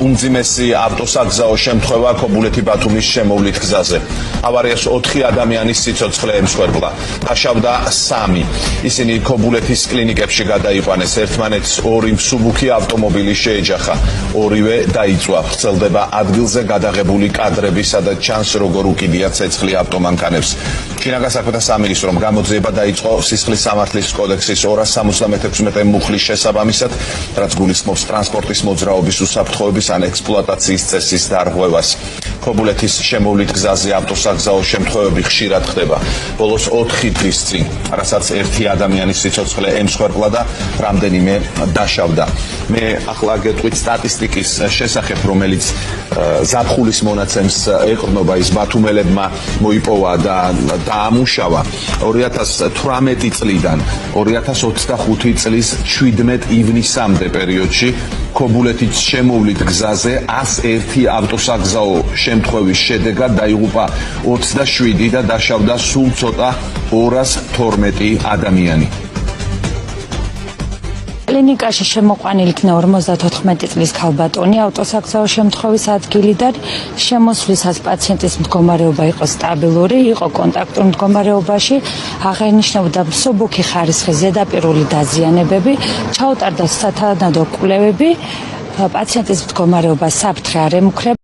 უმძიმესი ავტოსაგზაო შემთხვევა ქობულეთი-ბათუმის შემოვლით გზაზე. ავარიას 4 ადამიანის სიცოცხლე ემსხვერპლა. დაშავდა 3. ისინი ქობულეთის კლინიკებში გადაიყვანეს. ერთმანეთს 2 მსუბუქი ავტომობილი შეეჯახა. ორივე დაიწვა. ვრცელდება ადგილზე გადაღებული კადრები, სადაც ჩანს როგორ უკიდია ცეცხლი ავტომანქანებს. შინაგან საქმეთა სამინისტრომ გამოძიება დაიწყო სისხლის სამართლის კოდექსის 276 მუხლის შესაბამისად, რაც გულისხმობს ტრანსპორტის მოძრაობის უსაფრთხოების ან ექსპლუატაციის წესის დარღვევას. ქობულეთის შემოვლით გზაზე ავტოსაგზაო შემთხვევები ხშირად ხდება. ბოლოს 4 თვის წინ, რასაც 1 ადამიანის სიცოცხლე ემსხვერპლა და რამდენიმე დაშავდა. მე ახლა გეტყვით სტატისტიკის შესახებ, რომელიც ზაფხულის მონაცემს ეყრდნობა. ის ბათუმელებმა მოიპოვა და დაამუშავა 2018 წლიდან 2025 წლის 17 ივნისამდე პერიოდში ქობულეთის შემოვლით გზაზე 101 ავტოსაგზაო შემთხვევის შედეგად დაიღუპა 27 და დაშავდა სულ ცოტა 212 ადამიანი. კლინიკაში შემოყვანილი იქნა 54 წლის ქალბატონი ავტოსაგზაო შემთხვევის ადგილიდან. შემოსვლისას პაციენტის მდგომარეობა იყო სტაბილური, იყო კონტაქტურ მდგომარეობაში, აღენიშნებოდა მსუბუქი ხარისხის ზედაპირული დაზიანებები, ჩაუტარდა სათანადო კვლევები, პაციენტის მდგომარეობა საფრთხე არ ემუქრება.